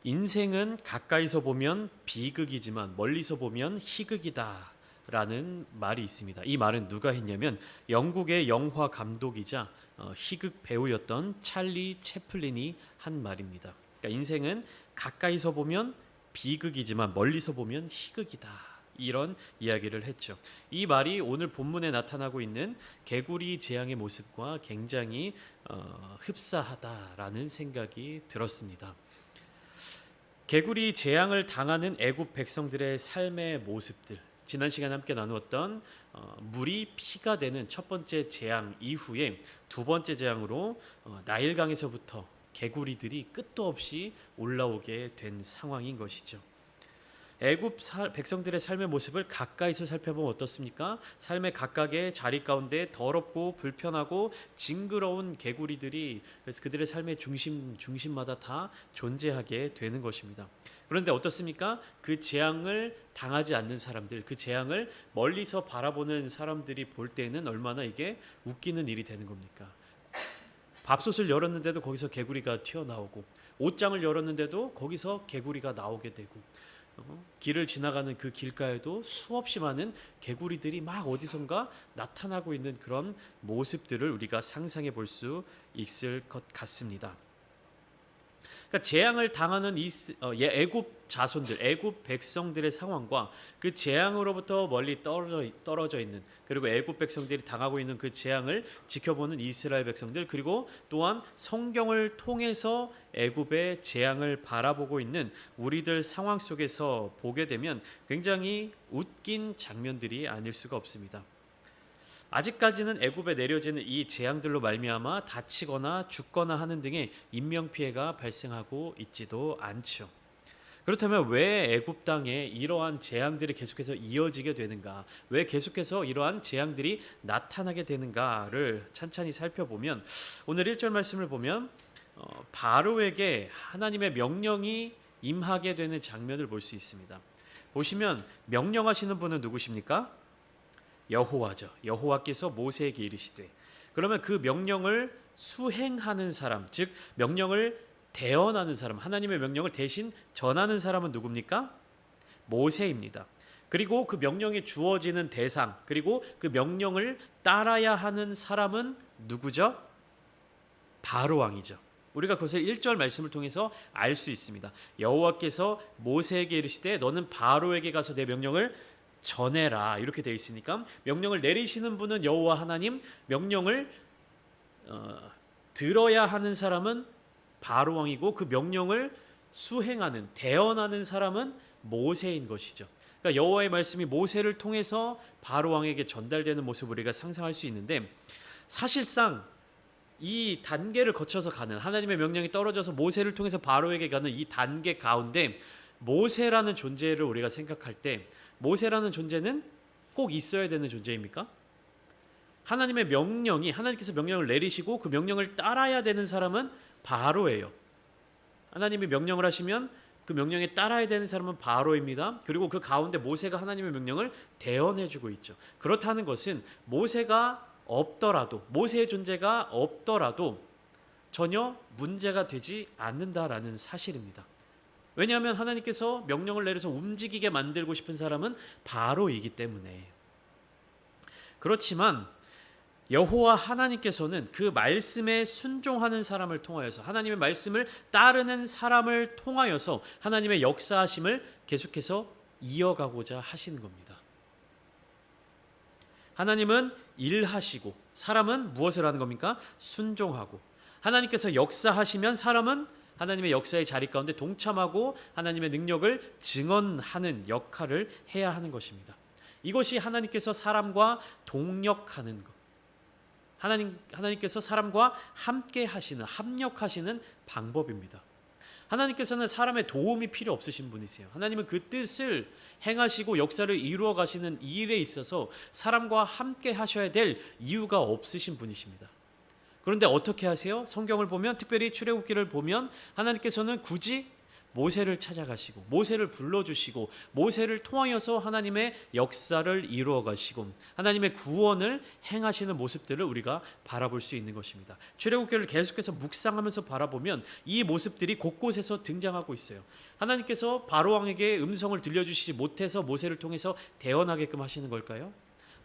인생은 가까이서 보면 비극이지만 멀리서 보면 희극이다 라는 말이 있습니다. 이 말은 누가 했냐면 영국의 영화 감독이자 희극 배우였던 찰리 채플린이 한 말입니다. 그러니까 인생은 가까이서 보면 비극이지만 멀리서 보면 희극이다. 이런 이야기를 했죠. 이 말이 오늘 본문에 나타나고 있는 개구리 재앙의 모습과 굉장히 흡사하다라는 생각이 들었습니다. 개구리 재앙을 당하는 애굽 백성들의 삶의 모습들, 지난 시간 함께 나누었던 물이 피가 되는 첫 번째 재앙 이후에 두 번째 재앙으로 나일강에서부터 개구리들이 끝도 없이 올라오게 된 상황인 것이죠. 애굽 백성들의 삶의 모습을 가까이서 살펴보면 어떻습니까? 삶의 각각의 자리 가운데 더럽고 불편하고 징그러운 개구리들이 그들의 삶의 중심마다 다 존재하게 되는 것입니다. 그런데 어떻습니까? 그 재앙을 당하지 않는 사람들, 그 재앙을 멀리서 바라보는 사람들이 볼 때는 얼마나 이게 웃기는 일이 되는 겁니까? 밥솥을 열었는데도 거기서 개구리가 튀어나오고, 옷장을 열었는데도 거기서 개구리가 나오게 되고, 길을 지나가는 그 길가에도 수없이 많은 개구리들이 막 어디선가 나타나고 있는 그런 모습들을 우리가 상상해 볼 수 있을 것 같습니다. 그러니까 재앙을 당하는 애굽 자손들, 애굽 백성들의 상황과 그 재앙으로부터 멀리 떨어져 있는, 그리고 애굽 백성들이 당하고 있는 그 재앙을 지켜보는 이스라엘 백성들, 그리고 또한 성경을 통해서 애굽의 재앙을 바라보고 있는 우리들 상황 속에서 보게 되면 굉장히 웃긴 장면들이 아닐 수가 없습니다. 아직까지는 애굽에 내려지는 이 재앙들로 말미암아 다치거나 죽거나 하는 등의 인명 피해가 발생하고 있지도 않죠. 그렇다면 왜 애굽 땅에 이러한 재앙들이 계속해서 이어지게 되는가? 왜 계속해서 이러한 재앙들이 나타나게 되는가를 찬찬히 살펴보면, 오늘 1절 말씀을 보면 바로에게 하나님의 명령이 임하게 되는 장면을 볼 수 있습니다. 보시면 명령하시는 분은 누구십니까? 여호와죠. 여호와께서 모세에게 이르시되, 그러면 그 명령을 수행하는 사람, 즉 명령을 대언하는 사람, 하나님의 명령을 대신 전하는 사람은 누굽니까? 모세입니다. 그리고 그 명령이 주어지는 대상, 그리고 그 명령을 따라야 하는 사람은 누구죠? 바로 왕이죠. 우리가 그것을 1절 말씀을 통해서 알 수 있습니다. 여호와께서 모세에게 이르시되 너는 바로에게 가서 내 명령을 전해라, 이렇게 되어 있으니까 명령을 내리시는 분은 여호와 하나님, 명령을 들어야 하는 사람은 바로 왕이고, 그 명령을 수행하는, 대언하는 사람은 모세인 것이죠. 그러니까 여호와의 말씀이 모세를 통해서 바로 왕에게 전달되는 모습을 우리가 상상할 수 있는데, 사실상 이 단계를 거쳐서 가는, 하나님의 명령이 떨어져서 모세를 통해서 바로에게 가는 이 단계 가운데 모세라는 존재를 우리가 생각할 때, 모세라는 존재는 꼭 있어야 되는 존재입니까? 하나님의 명령이, 하나님께서 명령을 내리시고 그 명령을 따라야 되는 사람은 바로예요. 하나님이 명령을 하시면 그 명령에 따라야 되는 사람은 바로입니다. 그리고 그 가운데 모세가 하나님의 명령을 대언해주고 있죠. 그렇다는 것은 모세가 없더라도, 모세의 존재가 없더라도 전혀 문제가 되지 않는다라는 사실입니다. 왜냐하면 하나님께서 명령을 내려서 움직이게 만들고 싶은 사람은 바로이기 때문에. 그렇지만 여호와 하나님께서는 그 말씀에 순종하는 사람을 통하여서, 하나님의 말씀을 따르는 사람을 통하여서 하나님의 역사하심을 계속해서 이어가고자 하시는 겁니다. 하나님은 일하시고 사람은 무엇을 하는 겁니까? 순종하고. 하나님께서 역사하시면 사람은 하나님의 역사의 자리 가운데 동참하고 하나님의 능력을 증언하는 역할을 해야 하는 것입니다. 이것이 하나님께서 사람과 동역하는 것, 하나님께서 사람과 함께 하시는, 합력하시는 방법입니다. 하나님께서는 사람의 도움이 필요 없으신 분이세요. 하나님은 그 뜻을 행하시고 역사를 이루어 가시는 이 일에 있어서 사람과 함께 하셔야 될 이유가 없으신 분이십니다. 그런데 어떻게 하세요? 성경을 보면, 특별히 출애굽기를 보면 하나님께서는 굳이 모세를 찾아가시고 모세를 불러주시고 모세를 통하여서 하나님의 역사를 이루어 가시고 하나님의 구원을 행하시는 모습들을 우리가 바라볼 수 있는 것입니다. 출애굽기를 계속해서 묵상하면서 바라보면 이 모습들이 곳곳에서 등장하고 있어요. 하나님께서 바로 왕에게 음성을 들려주시지 못해서 모세를 통해서 대언하게끔 하시는 걸까요?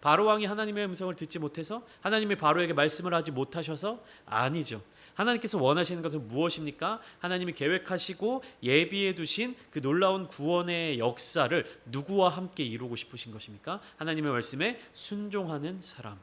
바로 왕이 하나님의 음성을 듣지 못해서 하나님이 바로에게 말씀을 하지 못하셔서? 아니죠. 하나님께서 원하시는 것은 무엇입니까? 하나님이 계획하시고 예비해 두신 그 놀라운 구원의 역사를 누구와 함께 이루고 싶으신 것입니까? 하나님의 말씀에 순종하는 사람.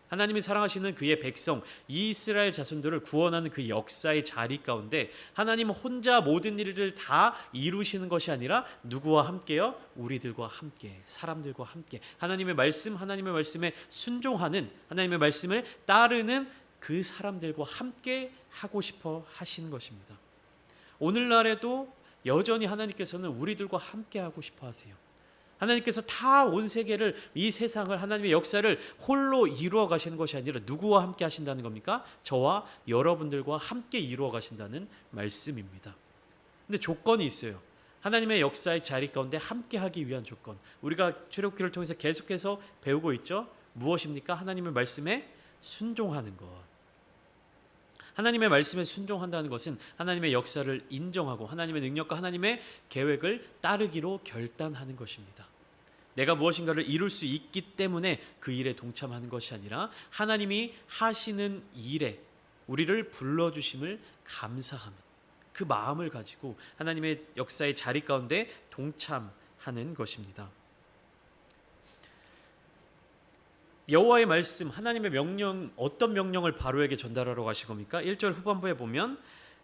하나님이 사랑하시는 그의 백성 이스라엘 자손들을 구원하는 그 역사의 자리 가운데 하나님은 혼자 모든 일을 다 이루시는 것이 아니라 누구와 함께요? 우리들과 함께, 사람들과 함께 하나님의 말씀, 하나님의 말씀에 순종하는, 하나님의 말씀을 따르는 그 사람들과 함께 하고 싶어 하시는 것입니다. 오늘날에도 여전히 하나님께서는 우리들과 함께 하고 싶어 하세요. 하나님께서 다 온 세계를, 이 세상을, 하나님의 역사를 홀로 이루어 가시는 것이 아니라 누구와 함께 하신다는 겁니까? 저와 여러분들과 함께 이루어 가신다는 말씀입니다. 근데 조건이 있어요. 하나님의 역사의 자리 가운데 함께 하기 위한 조건. 우리가 출애굽기를 통해서 계속해서 배우고 있죠. 무엇입니까? 하나님의 말씀에 순종하는 것. 하나님의 말씀에 순종한다는 것은 하나님의 역사를 인정하고 하나님의 능력과 하나님의 계획을 따르기로 결단하는 것입니다. 내가 무엇인가를 이룰 수 있기 때문에 그 일에 동참하는 것이 아니라 하나님이 하시는 일에 우리를 불러주심을 감사하는 그 마음을 가지고 하나님의 역사의 자리 가운데 동참하는 것입니다. 여호와의 말씀, 하나님의 명령, 어떤 명령을 바로에게 전달하러 가신 겁니까? 1절 후반부에 보면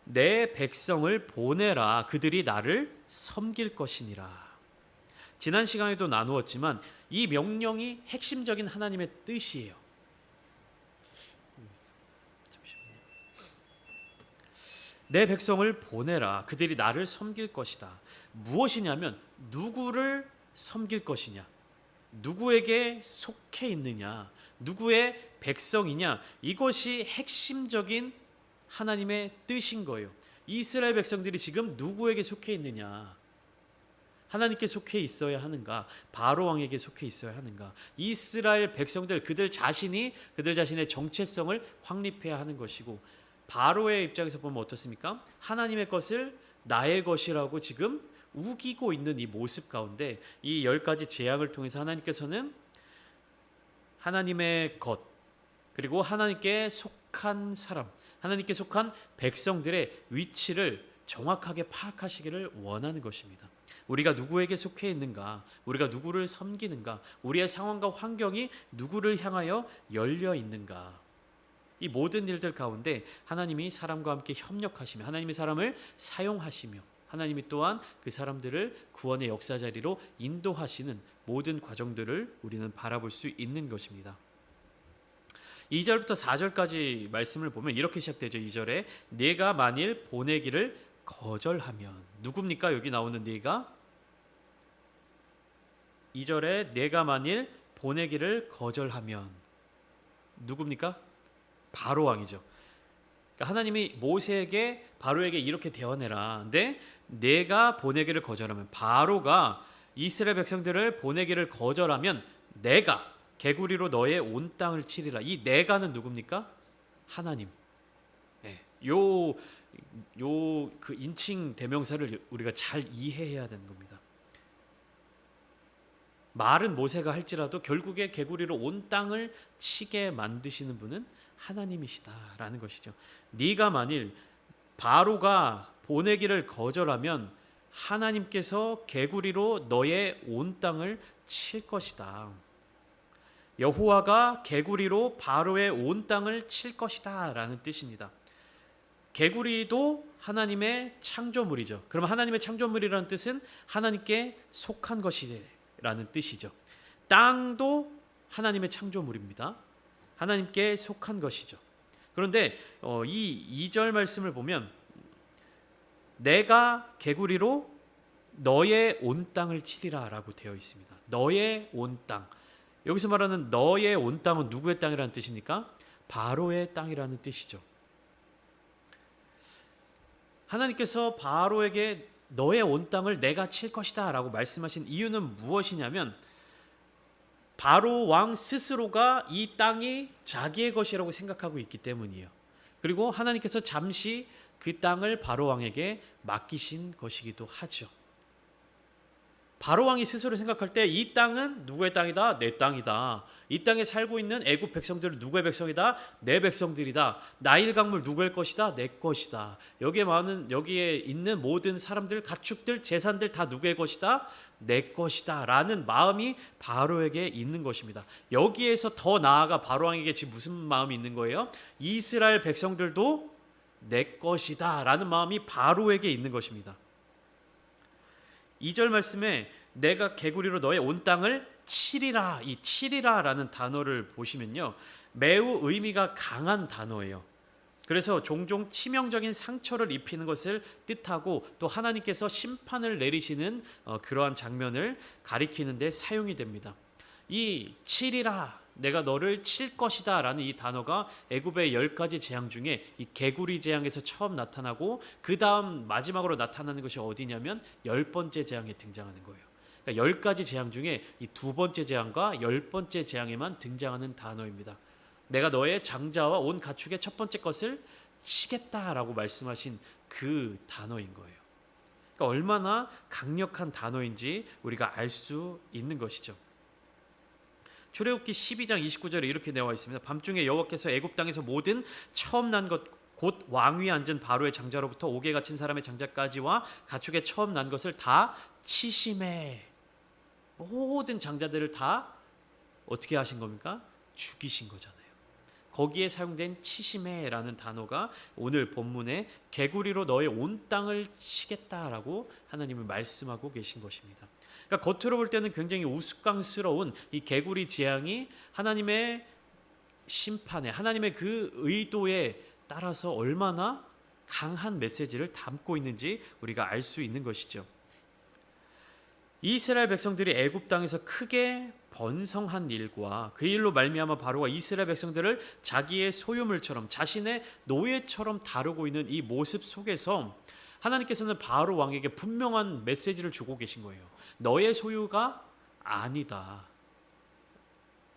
내 백성을 보내라, 그들이 나를 섬길 것이니라. 지난 시간에도 나누었지만 이 명령이 핵심적인 하나님의 뜻이에요. 내 백성을 보내라, 그들이 나를 섬길 것이다. 무엇이냐면 누구를 섬길 것이냐, 누구에게 속해 있느냐, 누구의 백성이냐, 이것이 핵심적인 하나님의 뜻인 거예요. 이스라엘 백성들이 지금 누구에게 속해 있느냐, 하나님께 속해 있어야 하는가, 바로 왕에게 속해 있어야 하는가. 이스라엘 백성들, 그들 자신의 정체성을 확립해야 하는 것이고, 바로의 입장에서 보면 어떻습니까? 하나님의 것을 나의 것이라고 지금 우기고 있는 이 모습 가운데 이 10가지 재앙을 통해서 하나님께서는 하나님의 것, 그리고 하나님께 속한 사람, 하나님께 속한 백성들의 위치를 정확하게 파악하시기를 원하는 것입니다. 우리가 누구에게 속해 있는가, 우리가 누구를 섬기는가, 우리의 상황과 환경이 누구를 향하여 열려 있는가, 이 모든 일들 가운데 하나님이 사람과 함께 협력하시며 하나님이 사람을 사용하시며 하나님이 또한 그 사람들을 구원의 역사 자리로 인도하시는 모든 과정들을 우리는 바라볼 수 있는 것입니다. 2절부터 4절까지 말씀을 보면 이렇게 시작되죠. 2절에 네가 만일 보내기를 거절하면, 누굽니까? 여기 나오는 네가, 2절에 내가 만일 보내기를 거절하면 누굽니까? 바로 왕이죠. 그러니까 하나님이 모세에게, 바로에게 이렇게 대언해라. 근데 내가 보내기를 거절하면, 바로가 이스라엘 백성들을 보내기를 거절하면 내가 개구리로 너의 온 땅을 치리라. 이 내가는 누굽니까? 하나님. 네. 그 인칭 대명사를 우리가 잘 이해해야 되는 겁니다. 말은 모세가 할지라도 결국에 개구리로 온 땅을 치게 만드시는 분은 하나님이시다라는 것이죠. 네가 만일 바로가 보내기를 거절하면 하나님께서 개구리로 너의 온 땅을 칠 것이다. 여호와가 개구리로 바로의 온 땅을 칠 것이다 라는 뜻입니다. 개구리도 하나님의 창조물이죠. 그럼 하나님의 창조물이라는 뜻은 하나님께 속한 것이라는 뜻이죠. 땅도 하나님의 창조물입니다. 하나님께 속한 것이죠. 그런데 이 2절 말씀을 보면 내가 개구리로 너의 온 땅을 치리라 라고 되어 있습니다. 너의 온 땅. 여기서 말하는 너의 온 땅은 누구의 땅이라는 뜻입니까? 바로의 땅이라는 뜻이죠. 하나님께서 바로에게 너의 온 땅을 내가 칠 것이다 라고 말씀하신 이유는 무엇이냐면 바로 왕 스스로가 이 땅이 자기의 것이라고 생각하고 있기 때문이에요. 그리고 하나님께서 잠시 그 땅을 바로 왕에게 맡기신 것이기도 하죠. 바로 왕이 스스로 생각할 때 이 땅은 누구의 땅이다? 내 땅이다. 이 땅에 살고 있는 애굽 백성들은 누구의 백성이다? 내 백성들이다. 나일 강물 누구의 것이다? 내 것이다. 여기에 있는 모든 사람들, 가축들, 재산들 다 누구의 것이다? 내 것이다 라는 마음이 바로에게 있는 것입니다. 여기에서 더 나아가 바로 왕에게 지금 무슨 마음이 있는 거예요? 이스라엘 백성들도 내 것이다 라는 마음이 바로에게 있는 것입니다. 2절 말씀에 내가 개구리로 너의 온 땅을 치리라, 이 치리라라는 단어를 보시면요, 매우 의미가 강한 단어예요. 그래서 종종 치명적인 상처를 입히는 것을 뜻하고 또 하나님께서 심판을 내리시는 그러한 장면을 가리키는 데 사용이 됩니다. 이 치리라, 내가 너를 칠 것이다 라는 이 단어가 애굽의 10가지 재앙 중에 이 개구리 재앙에서 처음 나타나고 그 다음 마지막으로 나타나는 것이 어디냐면 10번째 재앙에 등장하는 거예요. 그러니까 10가지 재앙 중에 이 2번째 재앙과 10번째 재앙에만 등장하는 단어입니다. 내가 너의 장자와 온 가축의 첫 번째 것을 치겠다라고 말씀하신 그 단어인 거예요. 그러니까 얼마나 강력한 단어인지 우리가 알 수 있는 것이죠. 출애굽기 12장 29절에 이렇게 나와 있습니다. 밤중에 여호와께서 애굽 땅에서 모든 처음 난 것 곧 왕위에 앉은 바로의 장자로부터 옥에 갇힌 사람의 장자까지와 가축의 처음 난 것을 다 치심해. 모든 장자들을 다 어떻게 하신 겁니까? 죽이신 거잖아요. 거기에 사용된 치심해라는 단어가 오늘 본문에 개구리로 너의 온 땅을 치겠다라고 하나님은 말씀하고 계신 것입니다. 그러니까 겉으로 볼 때는 굉장히 우스꽝스러운 이 개구리 재앙이 하나님의 심판에, 하나님의 그 의도에 따라서 얼마나 강한 메시지를 담고 있는지 우리가 알 수 있는 것이죠. 이스라엘 백성들이 애굽 땅에서 크게 번성한 일과 그 일로 말미암아 바로가 이스라엘 백성들을 자기의 소유물처럼, 자신의 노예처럼 다루고 있는 이 모습 속에서 하나님께서는 바로 왕에게 분명한 메시지를 주고 계신 거예요. 너의 소유가 아니다.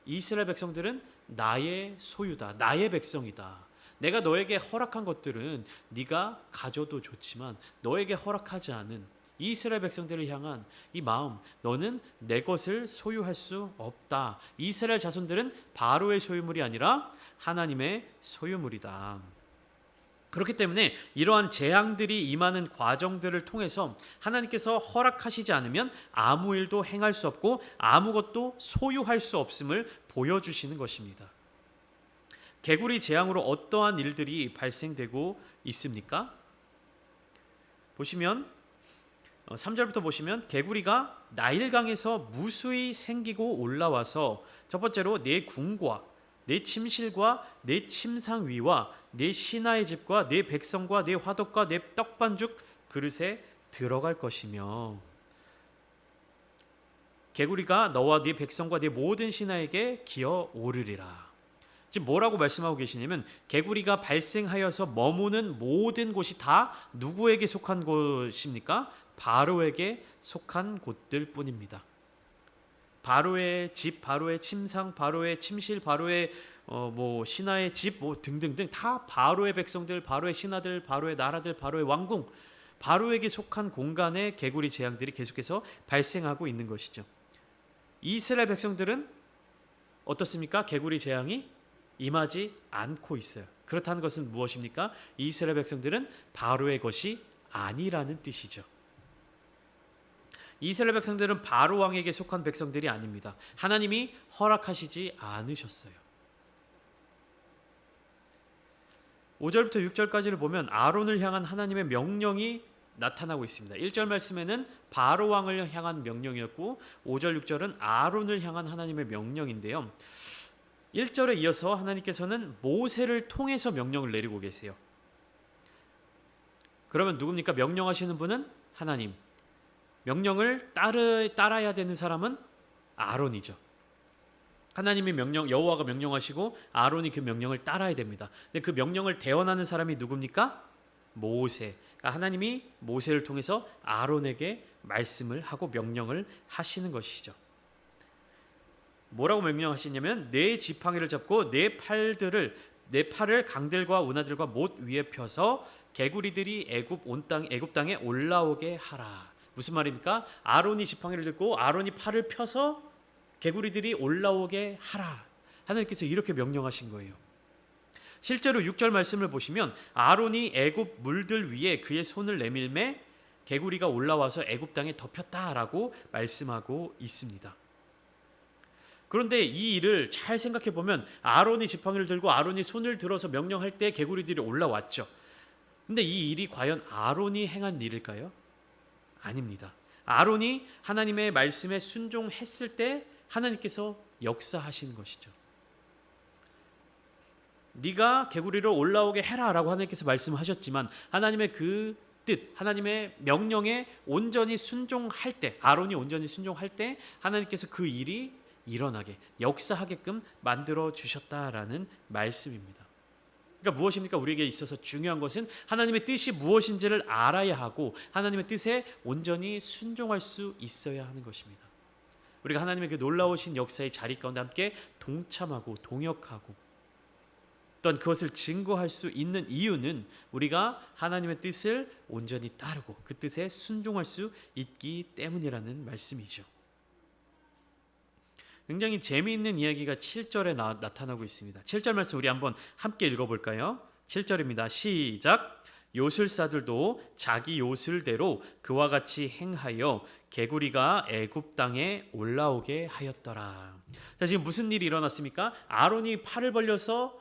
이스라엘 백성들은 나의 소유다. 나의 백성이다. 내가 너에게 허락한 것들은 네가 가져도 좋지만 너에게 허락하지 않은 이스라엘 백성들을 향한 이 마음, 너는 내 것을 소유할 수 없다. 이스라엘 자손들은 바로의 소유물이 아니라 하나님의 소유물이다. 그렇기 때문에 이러한 재앙들이 임하는 과정들을 통해서 하나님께서 허락하시지 않으면 아무 일도 행할 수 없고 아무것도 소유할 수 없음을 보여주시는 것입니다. 개구리 재앙으로 어떠한 일들이 발생되고 있습니까? 보시면 3절부터 보시면 개구리가 나일강에서 무수히 생기고 올라와서 첫 번째로 내 궁과 내 침실과 내 침상 위와 내 신하의 집과 내 백성과 내 화덕과 내 떡반죽 그릇에 들어갈 것이며 개구리가 너와 네 백성과 네 모든 신하에게 기어 오르리라. 지금 뭐라고 말씀하고 계시냐면 개구리가 발생하여서 머무는 모든 곳이 다 누구에게 속한 곳입니까? 바로에게 속한 곳들 뿐입니다. 바로의 집, 바로의 침상, 바로의 침실, 바로의 신하의 집 등등등 다 바로의 백성들, 바로의 신하들, 바로의 나라들, 바로의 왕궁, 바로에게 속한 공간에 개구리 재앙들이 계속해서 발생하고 있는 것이죠. 이스라엘 백성들은 어떻습니까? 개구리 재앙이 임하지 않고 있어요. 그렇다는 것은 무엇입니까? 이스라엘 백성들은 바로의 것이 아니라는 뜻이죠. 이스라엘 백성들은 바로 왕에게 속한 백성들이 아닙니다. 하나님이 허락하시지 않으셨어요. 5절부터 6절까지를 보면 아론을 향한 하나님의 명령이 나타나고 있습니다. 1절 말씀에는 바로 왕을 향한 명령이었고 5절 6절은 아론을 향한 하나님의 명령인데요. 1절에 이어서 하나님께서는 모세를 통해서 명령을 내리고 계세요. 그러면 누굽니까? 명령하시는 분은 하나님. 명령을 따라야 되는 사람은 아론이죠. 하나님이 여호와가 명령하시고 아론이 그 명령을 따라야 됩니다. 근데 그 명령을 대언하는 사람이 누굽니까? 모세. 그러니까 하나님이 모세를 통해서 아론에게 말씀을 하고 명령을 하시는 것이죠. 뭐라고 명령하시냐면 내 지팡이를 잡고 내 팔을 강들과 운하들과 못 위에 펴서 개구리들이 애굽 땅에 올라오게 하라. 무슨 말입니까? 아론이 지팡이를 들고 아론이 팔을 펴서 개구리들이 올라오게 하라. 하나님께서 이렇게 명령하신 거예요. 실제로 6절 말씀을 보시면 아론이 애굽 물들 위에 그의 손을 내밀매 개구리가 올라와서 애굽 땅에 덮였다라고 말씀하고 있습니다. 그런데 이 일을 잘 생각해 보면 아론이 지팡이를 들고 아론이 손을 들어서 명령할 때 개구리들이 올라왔죠. 근데 이 일이 과연 아론이 행한 일일까요? 아닙니다. 아론이 하나님의 말씀에 순종했을 때 하나님께서 역사하시는 것이죠. 네가 개구리를 올라오게 해라라고 하나님께서 말씀하셨지만 하나님의 그 뜻, 하나님의 명령에 온전히 순종할 때, 아론이 온전히 순종할 때 하나님께서 그 일이 일어나게, 역사하게끔 만들어 주셨다라는 말씀입니다. 그러니까 무엇입니까? 우리에게 있어서 중요한 것은 하나님의 뜻이 무엇인지를 알아야 하고 하나님의 뜻에 온전히 순종할 수 있어야 하는 것입니다. 우리가 하나님의 그 놀라우신 역사의 자리 가운데 함께 동참하고 동역하고 또한 그것을 증거할 수 있는 이유는 우리가 하나님의 뜻을 온전히 따르고 그 뜻에 순종할 수 있기 때문이라는 말씀이죠. 굉장히 재미있는 이야기가 7절에 나타나고 있습니다. 7절 말씀 우리 한번 함께 읽어볼까요? 7절입니다. 시작. 요술사들도 자기 요술대로 그와 같이 행하여 개구리가 애굽 땅에 올라오게 하였더라. 자, 지금 무슨 일이 일어났습니까? 아론이 팔을 벌려서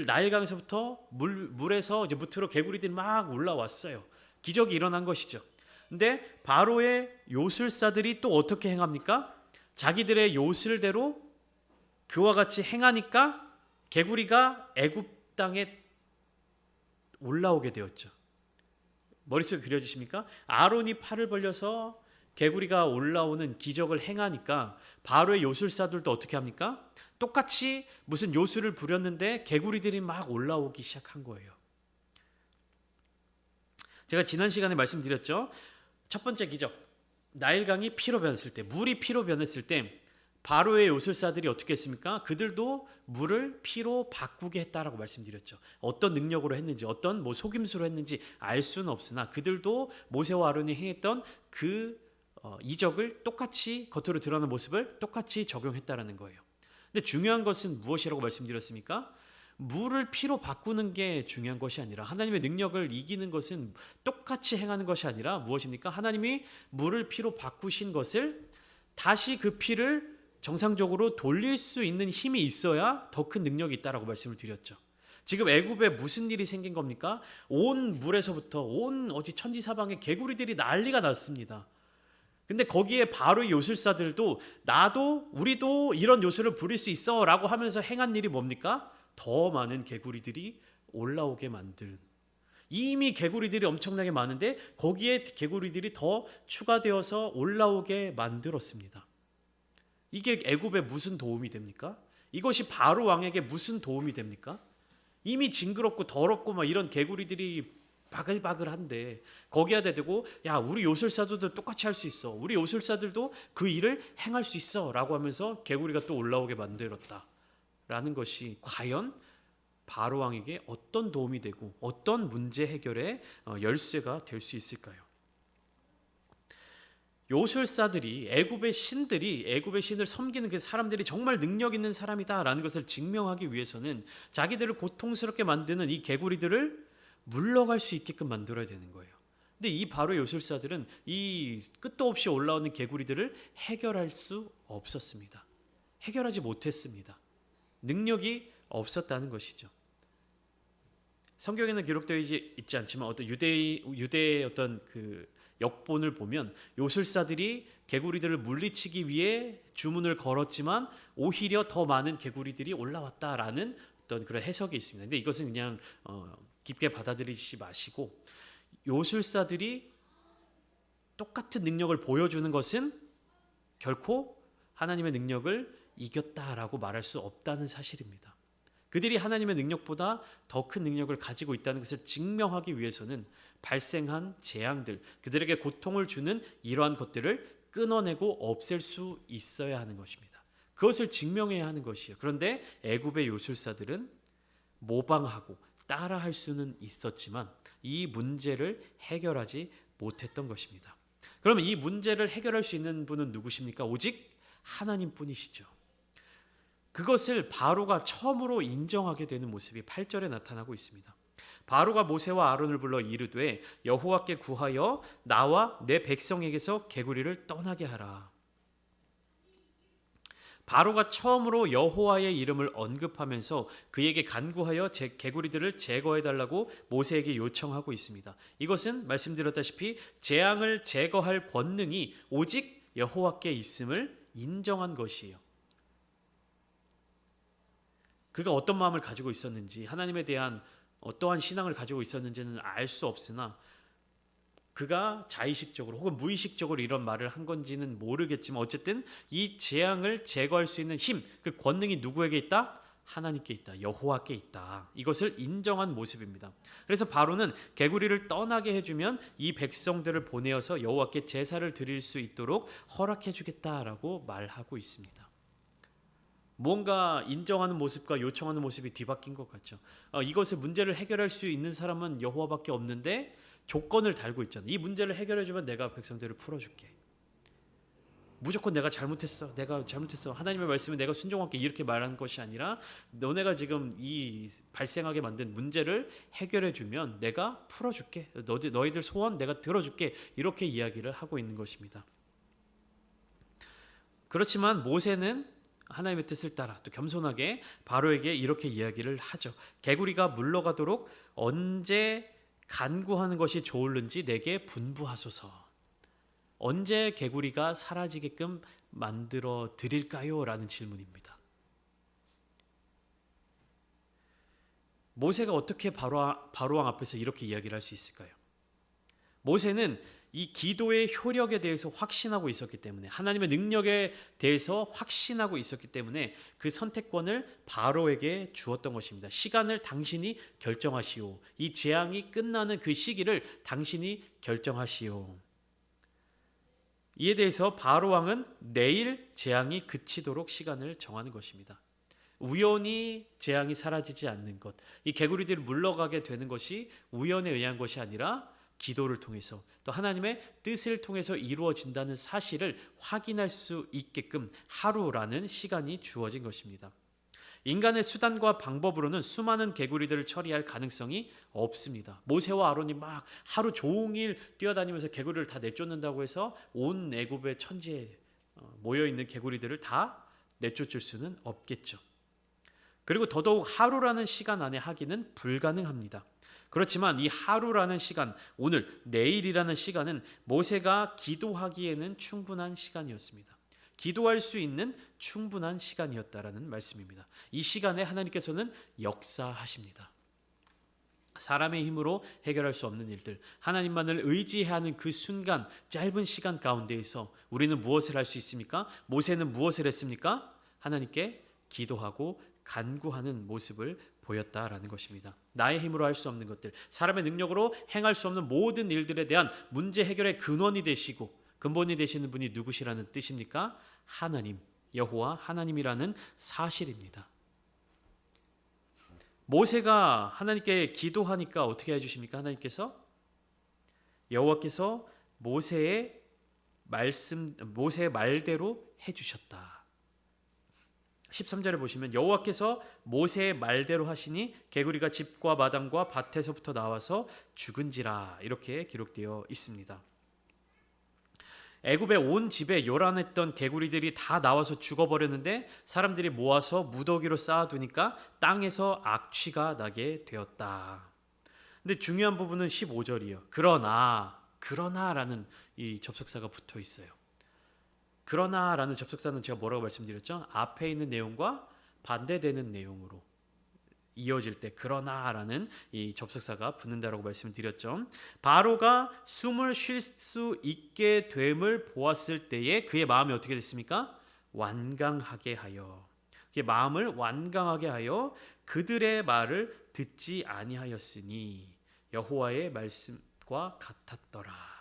나일강에서부터 물에서 이제 무트로 개구리들이 막 올라왔어요. 기적이 일어난 것이죠. 근데 바로의 요술사들이 또 어떻게 행합니까? 자기들의 요술대로 그와 같이 행하니까 개구리가 애굽 땅에 올라오게 되었죠. 머릿속에 그려지십니까? 아론이 팔을 벌려서 개구리가 올라오는 기적을 행하니까 바로의 요술사들도 어떻게 합니까? 똑같이 무슨 요술을 부렸는데 개구리들이 막 올라오기 시작한 거예요. 제가 지난 시간에 말씀드렸죠. 첫 번째 기적, 나일강이 피로 변했을 때, 물이 피로 변했을 때 바로의 요술사들이 어떻게 했습니까? 그들도 물을 피로 바꾸게 했다라고 말씀드렸죠. 어떤 능력으로 했는지, 어떤 속임수로 했는지 알 수는 없으나 그들도 모세와 아론이 행했던 그 이적을 똑같이 겉으로 드러나는 모습을 똑같이 적용했다라는 거예요. 근데 중요한 것은 무엇이라고 말씀드렸습니까? 물을 피로 바꾸는 게 중요한 것이 아니라 하나님의 능력을 이기는 것은 똑같이 행하는 것이 아니라 무엇입니까? 하나님이 물을 피로 바꾸신 것을 다시 그 피를 정상적으로 돌릴 수 있는 힘이 있어야 더 큰 능력이 있다라고 말씀을 드렸죠. 지금 애굽에 무슨 일이 생긴 겁니까? 온 물에서부터 온 천지사방에 개구리들이 난리가 났습니다. 근데 거기에 바로 요술사들도 우리도 이런 요술을 부릴 수 있어 라고 하면서 행한 일이 뭡니까? 더 많은 개구리들이 올라오게 만든, 이미 개구리들이 엄청나게 많은데 거기에 개구리들이 더 추가되어서 올라오게 만들었습니다. 이게 애굽에 무슨 도움이 됩니까? 이것이 바로 왕에게 무슨 도움이 됩니까? 이미 징그럽고 더럽고 막 이런 개구리들이 바글바글한데 거기에 대고 야, 우리 요술사들도 똑같이 할 수 있어, 우리 요술사들도 그 일을 행할 수 있어 라고 하면서 개구리가 또 올라오게 만들었다 라는 것이 과연 바로 왕에게 어떤 도움이 되고 어떤 문제 해결의 열쇠가 될 수 있을까요? 요술사들이, 애굽의 신을 섬기는 그 사람들이 정말 능력 있는 사람이다라는 것을 증명하기 위해서는 자기들을 고통스럽게 만드는 이 개구리들을 물러갈 수 있게끔 만들어야 되는 거예요. 근데 이 바로 요술사들은 이 끝도 없이 올라오는 개구리들을 해결할 수 없었습니다. 해결하지 못했습니다. 능력이 없었다는 것이죠. 성경에는 기록되어 있지 않지만 어떤 유대의 어떤 그 역본을 보면 요술사들이 개구리들을 물리치기 위해 주문을 걸었지만 오히려 더 많은 개구리들이 올라왔다라는 어떤 그런 해석이 있습니다. 근데 이것은 그냥 깊게 받아들이지 마시고, 요술사들이 똑같은 능력을 보여주는 것은 결코 하나님의 능력을 이겼다라고 말할 수 없다는 사실입니다. 그들이 하나님의 능력보다 더 큰 능력을 가지고 있다는 것을 증명하기 위해서는 발생한 재앙들, 그들에게 고통을 주는 이러한 것들을 끊어내고 없앨 수 있어야 하는 것입니다. 그것을 증명해야 하는 것이에요. 그런데 애굽의 요술사들은 모방하고 따라할 수는 있었지만 이 문제를 해결하지 못했던 것입니다. 그러면 이 문제를 해결할 수 있는 분은 누구십니까? 오직 하나님뿐이시죠. 그것을 바로가 처음으로 인정하게 되는 모습이 8절에 나타나고 있습니다. 바로가 모세와 아론을 불러 이르되 여호와께 구하여 나와 내 백성에게서 개구리를 떠나게 하라. 바로가 처음으로 여호와의 이름을 언급하면서 그에게 간구하여 개구리들을 제거해달라고 모세에게 요청하고 있습니다. 이것은 말씀드렸다시피 재앙을 제거할 권능이 오직 여호와께 있음을 인정한 것이에요. 그가 어떤 마음을 가지고 있었는지, 하나님에 대한 어떠한 신앙을 가지고 있었는지는 알 수 없으나 그가 자의식적으로 혹은 무의식적으로 이런 말을 한 건지는 모르겠지만 어쨌든 이 재앙을 제거할 수 있는 힘, 그 권능이 누구에게 있다? 하나님께 있다. 여호와께 있다. 이것을 인정한 모습입니다. 그래서 바로는 개구리를 떠나게 해주면 이 백성들을 보내어서 여호와께 제사를 드릴 수 있도록 허락해 주겠다라고 말하고 있습니다. 뭔가 인정하는 모습과 요청하는 모습이 뒤바뀐 것 같죠. 이것을 문제를 해결할 수 있는 사람은 여호와밖에 없는데 조건을 달고 있잖아요. 이 문제를 해결해주면 내가 백성들을 풀어줄게. 무조건 내가 잘못했어. 하나님의 말씀에 내가 순종할게. 이렇게 말하는 것이 아니라 너네가 지금 이 발생하게 만든 문제를 해결해주면 내가 풀어줄게. 너희들 소원 내가 들어줄게. 이렇게 이야기를 하고 있는 것입니다. 그렇지만 모세는 하나님의 뜻을 따라 또 겸손하게 바로에게 이렇게 이야기를 하죠. 개구리가 물러가도록 언제 간구하는 것이 좋을는지 내게 분부하소서. 언제 개구리가 사라지게끔 만들어 드릴까요? 라는 질문입니다. 모세가 어떻게 바로왕 앞에서 이렇게 이야기를 할 수 있을까요? 모세는 이 기도의 효력에 대해서 확신하고 있었기 때문에, 하나님의 능력에 대해서 확신하고 있었기 때문에 그 선택권을 바로에게 주었던 것입니다. 시간을 당신이 결정하시오. 이 재앙이 끝나는 그 시기를 당신이 결정하시오. 이에 대해서 바로 왕은 내일 재앙이 그치도록 시간을 정하는 것입니다. 우연히 재앙이 사라지지 않는 것, 이 개구리들이 물러가게 되는 것이 우연에 의한 것이 아니라 기도를 통해서 또 하나님의 뜻을 통해서 이루어진다는 사실을 확인할 수 있게끔 하루라는 시간이 주어진 것입니다. 인간의 수단과 방법으로는 수많은 개구리들을 처리할 가능성이 없습니다. 모세와 아론이 막 하루 종일 뛰어다니면서 개구리를 다 내쫓는다고 해서 온 애굽의 천지에 모여있는 개구리들을 다 내쫓을 수는 없겠죠. 그리고 더더욱 하루라는 시간 안에 하기는 불가능합니다. 그렇지만 이 하루라는 시간, 오늘, 내일이라는 시간은 모세가 기도하기에는 충분한 시간이었습니다. 기도할 수 있는 충분한 시간이었다라는 말씀입니다. 이 시간에 하나님께서는 역사하십니다. 사람의 힘으로 해결할 수 없는 일들, 하나님만을 의지해야 하는 그 순간, 짧은 시간 가운데에서 우리는 무엇을 할 수 있습니까? 모세는 무엇을 했습니까? 하나님께 기도하고 간구하는 모습을 보였다라는 것입니다. 나의 힘으로 할 수 없는 것들, 사람의 능력으로 행할 수 없는 모든 일들에 대한 문제 해결의 근원이 되시고 근본이 되시는 분이 누구시라는 뜻입니까? 하나님, 여호와 하나님이라는 사실입니다. 모세가 하나님께 기도하니까 어떻게 해주십니까? 하나님께서 여호와께서 모세의 말대로 해주셨다. 13절에 보시면 여호와께서 모세의 말대로 하시니 개구리가 집과 마당과 밭에서부터 나와서 죽은지라, 이렇게 기록되어 있습니다. 애굽의 온 집에 요란했던 개구리들이 다 나와서 죽어버렸는데 사람들이 모아서 무더기로 쌓아두니까 땅에서 악취가 나게 되었다. 근데 중요한 부분은 15절이에요. 그러나라는 이 접속사가 붙어 있어요. 그러나라는 접속사는 제가 뭐라고 말씀드렸죠? 앞에 있는 내용과 반대되는 내용으로 이어질 때 그러나라는 이 접속사가 붙는다라고 말씀드렸죠. 바로가 숨을 쉴 수 있게 됨을 보았을 때에 그의 마음이 어떻게 됐습니까? 완강하게 하여, 그의 마음을 완강하게 하여 그들의 말을 듣지 아니하였으니 여호와의 말씀과 같았더라.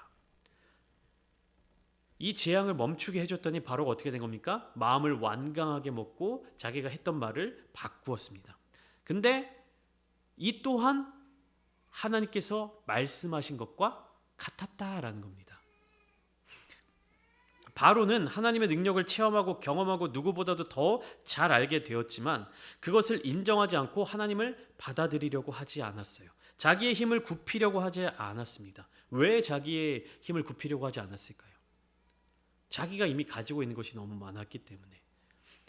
이 재앙을 멈추게 해줬더니 바로가 어떻게 된 겁니까? 마음을 완강하게 먹고 자기가 했던 말을 바꾸었습니다. 근데 이 또한 하나님께서 말씀하신 것과 같았다라는 겁니다. 바로는 하나님의 능력을 체험하고 경험하고 누구보다도 더 잘 알게 되었지만 그것을 인정하지 않고 하나님을 받아들이려고 하지 않았어요. 자기의 힘을 굽히려고 하지 않았습니다. 왜 자기의 힘을 굽히려고 하지 않았을까요? 자기가 이미 가지고 있는 것이 너무 많았기 때문에,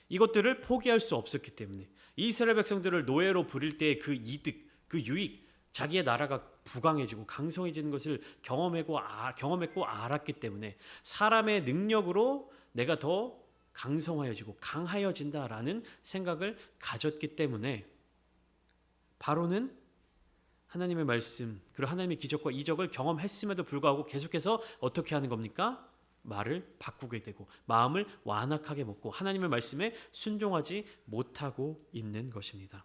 이것들을 포기할 수 없었기 때문에, 이스라엘 백성들을 노예로 부릴 때의 그 이득, 그 유익, 자기의 나라가 부강해지고 강성해지는 것을 경험했고 알았기 때문에 사람의 능력으로 내가 더 강성하여지고 강하여진다라는 생각을 가졌기 때문에 바로는 하나님의 말씀 그리고 하나님의 기적과 이적을 경험했음에도 불구하고 계속해서 어떻게 하는 겁니까? 말을 바꾸게 되고 마음을 완악하게 먹고 하나님의 말씀에 순종하지 못하고 있는 것입니다.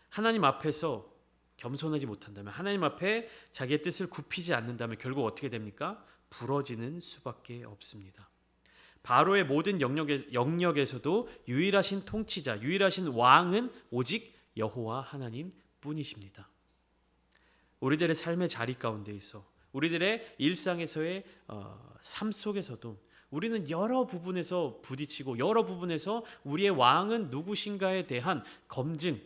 하나님 앞에서 겸손하지 못한다면, 하나님 앞에 자기의 뜻을 굽히지 않는다면 결국 어떻게 됩니까? 부러지는 수밖에 없습니다. 바로의 모든 영역에서도 유일하신 통치자, 유일하신 왕은 오직 여호와 하나님 뿐이십니다. 우리들의 삶의 자리 가운데에서, 우리들의 일상에서의 삶 속에서도 우리는 여러 부분에서 부딪히고 여러 부분에서 우리의 왕은 누구신가에 대한 검증,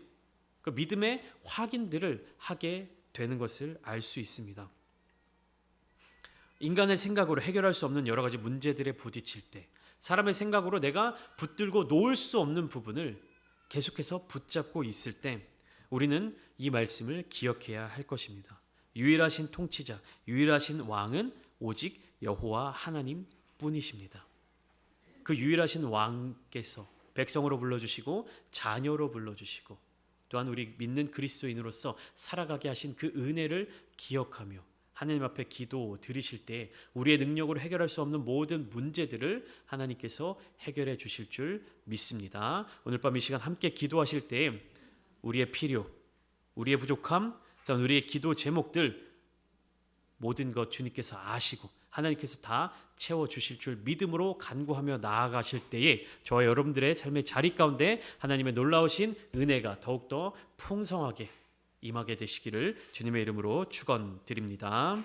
그 믿음의 확인들을 하게 되는 것을 알 수 있습니다. 인간의 생각으로 해결할 수 없는 여러 가지 문제들에 부딪힐 때, 사람의 생각으로 내가 붙들고 놓을 수 없는 부분을 계속해서 붙잡고 있을 때 우리는 이 말씀을 기억해야 할 것입니다. 유일하신 통치자, 유일하신 왕은 오직 여호와 하나님 뿐이십니다. 그 유일하신 왕께서 백성으로 불러주시고 자녀로 불러주시고 또한 우리 믿는 그리스도인으로서 살아가게 하신 그 은혜를 기억하며 하나님 앞에 기도 드리실 때 우리의 능력으로 해결할 수 없는 모든 문제들을 하나님께서 해결해 주실 줄 믿습니다. 오늘 밤 이 시간 함께 기도하실 때 우리의 필요, 우리의 부족함, 또한 우리의 기도 제목들 모든 것 주님께서 아시고 하나님께서 다 채워주실 줄 믿음으로 간구하며 나아가실 때에 저와 여러분들의 삶의 자리 가운데 하나님의 놀라우신 은혜가 더욱더 풍성하게 임하게 되시기를 주님의 이름으로 축원드립니다.